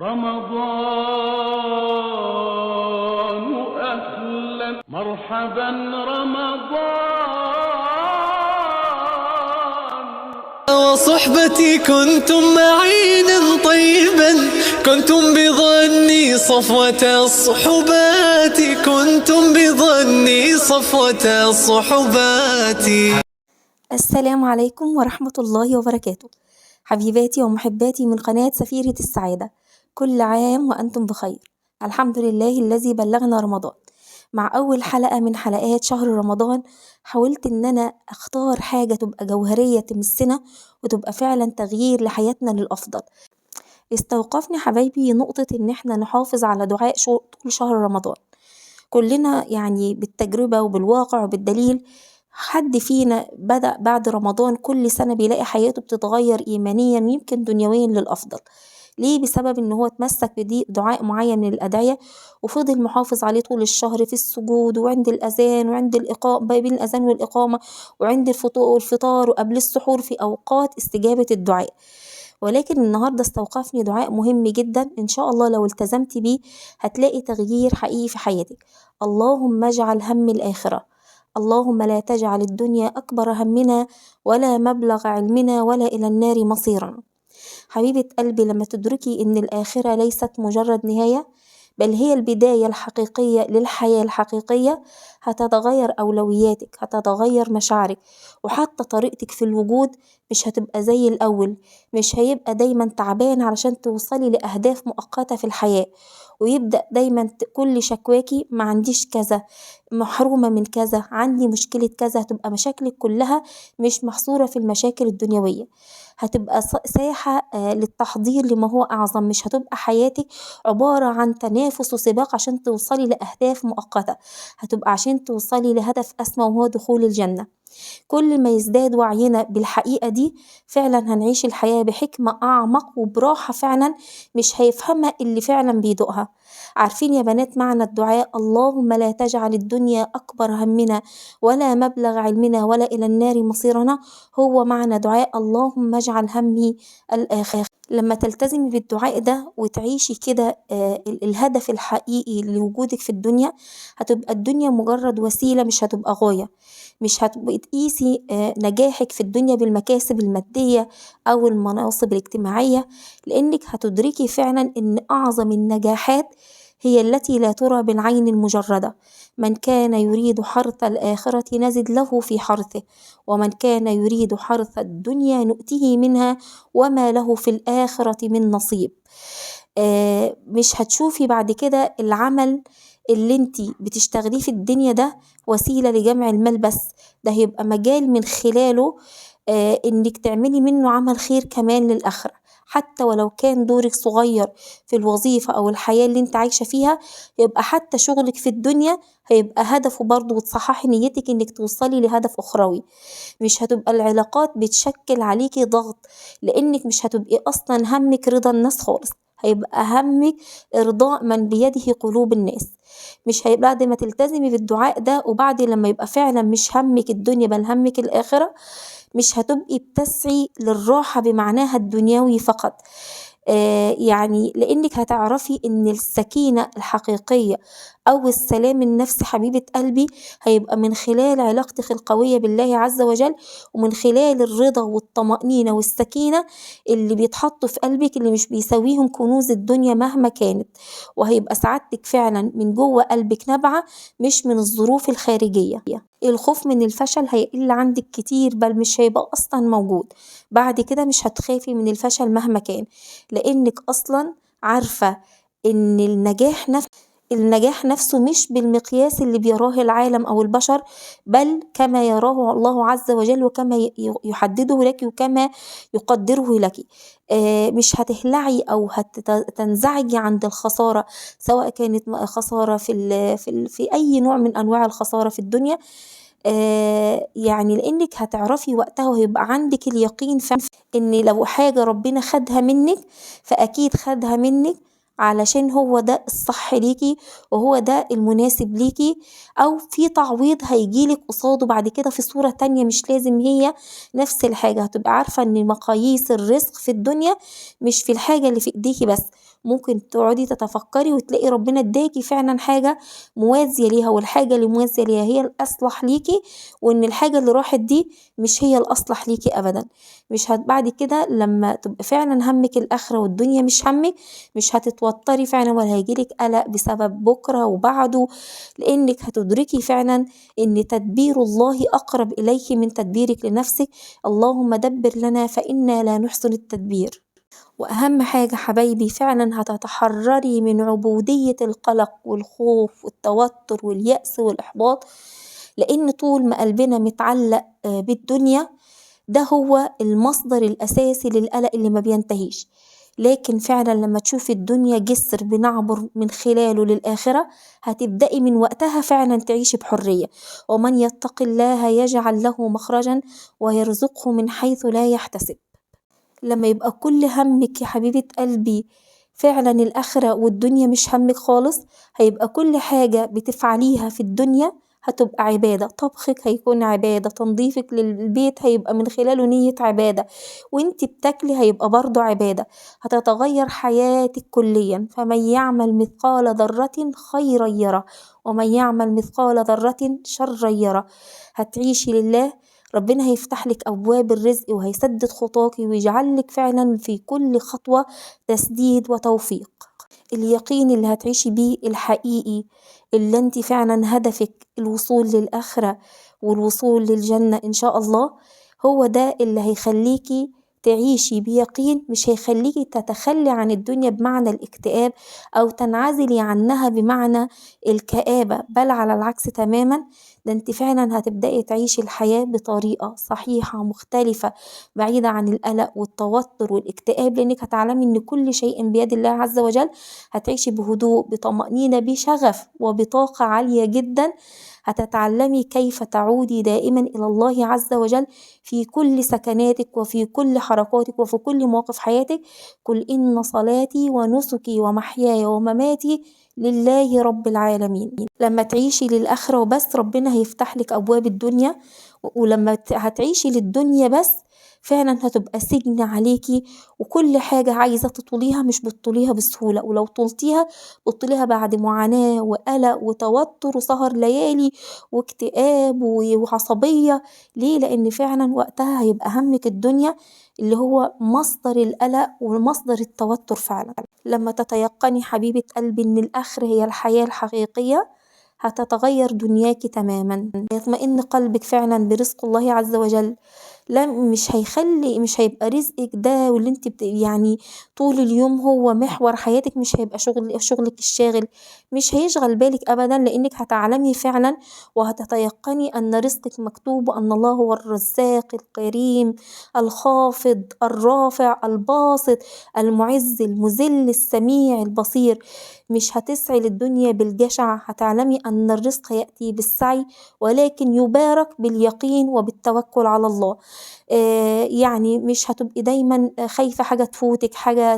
رمضان أهلا مرحبا رمضان. وصحبتي كنتم معينا طيبا، كنتم بظني صفوة الصحبات، كنتم بظني صفوة الصحبات. السلام عليكم ورحمة الله وبركاته، حبيباتي ومحباتي من قناة سفيرة السعادة، كل عام وأنتم بخير. الحمد لله الذي بلغنا رمضان. مع أول حلقة من حلقات شهر رمضان حاولت إن أنا أختار حاجة تبقى جوهرية تمسنا وتبقى فعلا تغيير لحياتنا للأفضل. استوقفني حبايبي نقطة إن احنا نحافظ على دعاء طول شهر رمضان. كلنا يعني بالتجربة وبالواقع وبالدليل حد فينا بدأ بعد رمضان كل سنة بيلاقي حياته بتتغير إيمانيا ويمكن دنيويا للأفضل. ليه؟ بسبب إن هو اتمسك بدعاء معين من الأدعية وفضل محافظ عليه طول الشهر في السجود وعند الأذان وعند الإقامة، بين الأذان والإقامة، وعند الفطار وقبل السحور، في أوقات استجابة الدعاء. ولكن النهاردة استوقفني دعاء مهم جدا إن شاء الله لو التزمت بيه هتلاقي تغيير حقيقي في حياتك. اللهم اجعل هم الآخرة، اللهم لا تجعل الدنيا أكبر همنا ولا مبلغ علمنا ولا إلى النار مصيرنا. حبيبة قلبي، لما تدركي إن الآخرة ليست مجرد نهاية بل هي البداية الحقيقية للحياة الحقيقية، هتتغير أولوياتك، هتتغير مشاعرك، وحتى طريقتك في الوجود مش هتبقى زي الأول. مش هيبقى دايما تعبان علشان توصلي لأهداف مؤقتة في الحياة، ويبدأ دايما كل شكواكي ما عنديش كذا، محرومة من كذا، عندي مشكلة كذا. هتبقى مشاكلك كلها مش محصورة في المشاكل الدنيوية، هتبقى ساحة للتحضير لما هو أعظم. مش هتبقى حياتك عبارة عن تنافس وسباق عشان توصلي لأهداف مؤقتة، هتبقى عشان توصلي لهدف أسمى وهو دخول الجنة. كل ما يزداد وعينا بالحقيقة دي فعلا هنعيش الحياة بحكمة أعمق وبراحة فعلا مش هيفهمها اللي فعلا بيدوقها. عارفين يا بنات معنى الدعاء اللهم لا تجعل الدنيا أكبر همنا ولا مبلغ علمنا ولا إلى النار مصيرنا؟ هو معنى دعاء اللهم اجعل همي الآخرة. لما تلتزمي بالدعاء ده وتعيشي كده الهدف الحقيقي لوجودك في الدنيا، هتبقى الدنيا مجرد وسيلة مش هتبقى غاية. مش هتبقي تقيسي نجاحك في الدنيا بالمكاسب المادية أو المناصب الاجتماعية، لأنك هتدركي فعلا إن أعظم النجاحات هي التي لا ترى بالعين المجردة. من كان يريد حرث الآخرة نزد له في حرثه، ومن كان يريد حرث الدنيا نؤته منها وما له في الآخرة من نصيب. مش هتشوفي بعد كده العمل اللي انتي بتشتغليه في الدنيا ده وسيلة لجمع المال بس، ده هيبقى مجال من خلاله انك تعملي منه عمل خير كمان للآخرة. حتى ولو كان دورك صغير في الوظيفة أو الحياة اللي انت عايشة فيها، يبقى حتى شغلك في الدنيا هيبقى هدفه برضه، وتصححي نيتك انك توصلي لهدف أخروي. مش هتبقى العلاقات بتشكل عليكي ضغط، لأنك مش هتبقي أصلا همك رضا الناس خالص، هيبقى همك إرضاء من بيده قلوب الناس. مش هيبقى بعد ما تلتزمي بالدعاء ده وبعد لما يبقى فعلا مش همك الدنيا بل همك الآخرة، مش هتبقي بتسعي للراحة بمعناها الدنيوي فقط. يعني لأنك هتعرفي إن السكينة الحقيقية أو السلام النفسي حبيبة قلبي هيبقى من خلال علاقتك القوية بالله عز وجل، ومن خلال الرضا والطمأنينة والسكينة اللي بيتحطوا في قلبك، اللي مش بيساويهم كنوز الدنيا مهما كانت. وهيبقى سعادتك فعلا من جوه قلبك نابعة مش من الظروف الخارجية. الخوف من الفشل هيقل عندك كتير، بل مش هيبقى أصلا موجود. بعد كده مش هتخافي من الفشل مهما كان، لأنك أصلا عارفة إن النجاح نفسه مش بالمقياس اللي بيراه العالم أو البشر، بل كما يراه الله عز وجل وكما يحدده لك وكما يقدره لك. مش هتهلعي أو هتنزعجي عند الخسارة، سواء كانت خسارة في أي نوع من أنواع الخسارة في الدنيا. يعني لأنك هتعرفي وقتها وهيبقى عندك اليقين إن لو حاجة ربنا خدها منك فأكيد خدها منك علشان هو ده الصح ليكي وهو ده المناسب ليكي، أو في تعويض هيجيلك قصاده بعد كده في صورة تانية مش لازم هي نفس الحاجة. هتبقى عارفة إن مقاييس الرزق في الدنيا مش في الحاجة اللي في إيديكي بس، ممكن تقعدي تتفكري وتلاقي ربنا اداكي فعلا حاجة موازية ليها، والحاجة اللي موازية ليها هي الأصلح ليكي، وإن الحاجة اللي راحت دي مش هي الأصلح ليكي أبدا. مش بعد كده لما تبقى فعلا همك الآخرة والدنيا مش همك، مش هتتوتري فعلا ولا هيجيلك قلق بسبب بكرة وبعده، لأنك هتدركي فعلا إن تدبير الله أقرب إليك من تدبيرك لنفسك. اللهم دبر لنا فإنا لا نحسن التدبير. وأهم حاجة حبايبي فعلا هتتحرري من عبودية القلق والخوف والتوتر واليأس والإحباط، لأن طول ما قلبنا متعلق بالدنيا ده هو المصدر الأساسي للقلق اللي ما بينتهيش. لكن فعلا لما تشوفي الدنيا جسر بنعبر من خلاله للآخرة، هتبدأي من وقتها فعلا تعيشي بحرية. ومن يتق الله يجعل له مخرجا ويرزقه من حيث لا يحتسب. لما يبقى كل همك يا حبيبة قلبي فعلا الآخرة والدنيا مش همك خالص، هيبقى كل حاجة بتفعليها في الدنيا هتبقى عبادة. طبخك هيكون عبادة، تنظيفك للبيت هيبقى من خلاله نية عبادة، وانت بتاكلي هيبقى برضو عبادة. هتتغير حياتك كليا. فمن يعمل مثقال ذرة خيرا يره، ومن يعمل مثقال ذرة شرا يره. هتعيشي لله، ربنا هيفتح لك أبواب الرزق وهيسدد خطاكي ويجعلك فعلا في كل خطوة تسديد وتوفيق. اليقين اللي هتعيشي بيه الحقيقي، اللي انت فعلا هدفك الوصول للآخرة والوصول للجنة إن شاء الله، هو ده اللي هيخليكي تعيشي بيقين، مش هيخليكي تتخلي عن الدنيا بمعنى الاكتئاب أو تنعزلي عنها بمعنى الكآبة، بل على العكس تماما. ده انت فعلا هتبدأي تعيشي الحياة بطريقة صحيحة مختلفة، بعيدة عن القلق والتوتر والاكتئاب، لأنك هتعلمي إن كل شيء بيد الله عز وجل. هتعيشي بهدوء، بطمأنينة، بشغف وبطاقة عالية جدا. هتتعلمي كيف تعودي دائما إلى الله عز وجل في كل سكناتك وفي كل حركاتك وفي كل مواقف حياتك. قل إن صلاتي ونسكي ومحياي ومماتي لله رب العالمين. لما تعيشي للآخرة وبس ربنا هيفتح لك أبواب الدنيا، ولما هتعيشي للدنيا بس فعلا هتبقى سجن عليكي، وكل حاجة عايزة تطوليها مش بتطوليها بسهولة، ولو طولتيها بتطوليها بعد معاناة وقلق وتوتر وسهر ليالي واكتئاب وعصبية. ليه؟ لأن فعلا وقتها هيبقى همك الدنيا اللي هو مصدر القلق ومصدر التوتر فعلا. لما تتيقني حبيبة قلبي إن الآخرة هي الحياة الحقيقية، هتتغير دنياكي تماما. يطمئن قلبك فعلا برزق الله عز وجل. لا مش هيبقى رزقك ده واللي انت يعني طول اليوم هو محور حياتك، مش هيبقى شغلك الشاغل، مش هيشغل بالك ابدا، لانك هتعلمي فعلا وهتتيقني ان رزقك مكتوب، وان الله هو الرزاق الكريم الخافض الرافع الباسط المعز المذل السميع البصير. مش هتسعي للدنيا بالجشع، هتعلمي ان الرزق يأتي بالسعي، ولكن يبارك باليقين وبالتوكل على الله. يعني مش هتبقي دايما خايفة حاجة تفوتك، حاجة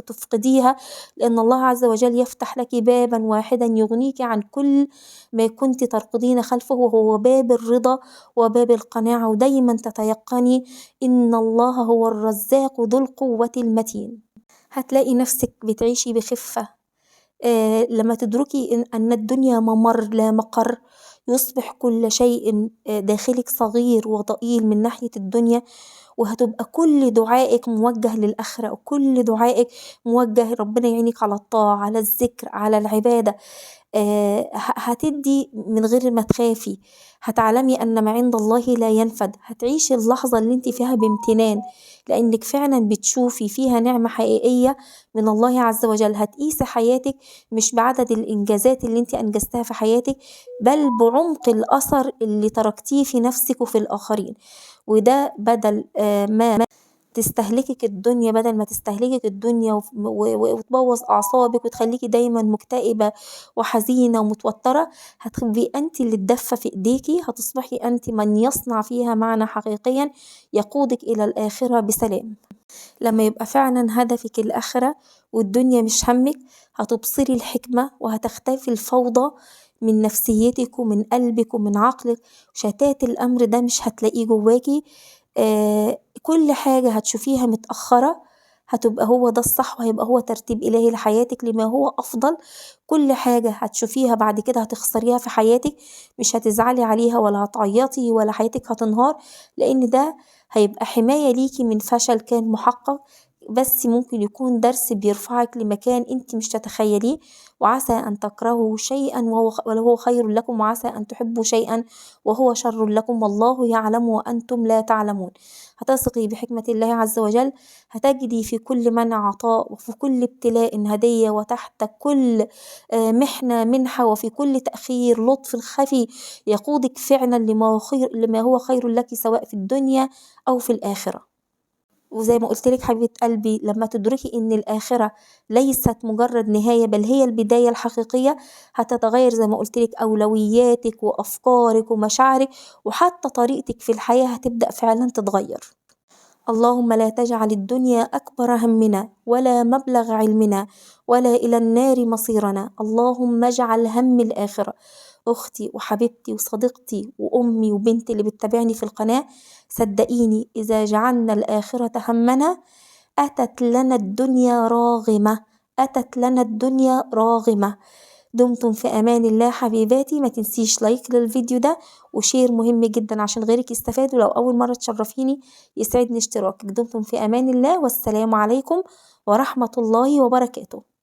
تفقديها، لأن الله عز وجل يفتح لك بابا واحدا يغنيك عن كل ما كنت ترقدين خلفه، وهو باب الرضا وباب القناعة. ودايما تتيقني إن الله هو الرزاق ذو القوة المتين. هتلاقي نفسك بتعيشي بخفة لما تدركي أن الدنيا ممر لا مقر، يصبح كل شيء داخلك صغير وضئيل من ناحية الدنيا، وهتبقى كل دعائك موجه للآخرة، وكل دعائك موجه ربنا يعينك على الطاعة، على الذكر، على العبادة. هتدي من غير ما تخافي، هتعلمي أن ما عند الله لا ينفد. هتعيشي اللحظة اللي انت فيها بامتنان، لأنك فعلا بتشوفي فيها نعمة حقيقية من الله عز وجل. هتقيسي حياتك مش بعدد الإنجازات اللي انت أنجزتها في حياتك، بل بعمق الأثر اللي تركتيه في نفسك وفي الآخرين. وده بدل ما تستهلكك الدنيا، بدل ما تستهلكك الدنيا وتبوظ أعصابك وتخليكي دايما مكتئبة وحزينة ومتوترة، هتبقي أنت اللي تدفى في إيديكي، هتصبحي أنت من يصنع فيها معنى حقيقيا يقودك إلى الآخرة بسلام. لما يبقى فعلا هدفك الآخرة والدنيا مش همك، هتبصري الحكمة وهتختفي الفوضى من نفسيتك ومن قلبك ومن عقلك. شتات الأمر ده مش هتلاقيه جواكي. كل حاجة هتشوفيها متأخرة هتبقى هو ده الصح، وهيبقى هو ترتيب إلهي لحياتك لما هو أفضل. كل حاجة هتشوفيها بعد كده هتخسريها في حياتك مش هتزعلي عليها ولا هتعيطي ولا حياتك هتنهار، لأن ده هيبقى حماية ليكي من فشل كان محقق، بس ممكن يكون درس بيرفعك لمكان انت مش تتخيليه. وعسى أن تكرهوا شيئا وهو خير لكم، وعسى أن تحبوا شيئا وهو شر لكم، والله يعلم وأنتم لا تعلمون. هتثقي بحكمة الله عز وجل، هتجدي في كل منع عطاء، وفي كل ابتلاء هدية، وتحت كل محنة منحة، وفي كل تأخير لطف خفي يقودك فعلا لما هو خير لك، سواء في الدنيا أو في الآخرة. وزي ما قلت لك حبيبة قلبي، لما تدركي إن الآخرة ليست مجرد نهاية بل هي البداية الحقيقية، هتتغير زي ما قلت لك أولوياتك وأفكارك ومشاعرك، وحتى طريقتك في الحياة هتبدأ فعلا تتغير. اللهم لا تجعل الدنيا أكبر همنا ولا مبلغ علمنا ولا إلى النار مصيرنا، اللهم اجعل هم الآخرة. أختي وحبيبتي وصديقتي وأمي وبنتي اللي بتتابعني في القناة، صدقيني إذا جعلنا الآخرة همنا أتت لنا الدنيا راغمة، أتت لنا الدنيا راغمة. دمتم في أمان الله حبيباتي، ما تنسيش لايك للفيديو ده وشير مهم جدا عشان غيرك يستفاد، ولو أول مرة تشرفيني يسعدني اشتراكك. دمتم في أمان الله، والسلام عليكم ورحمة الله وبركاته.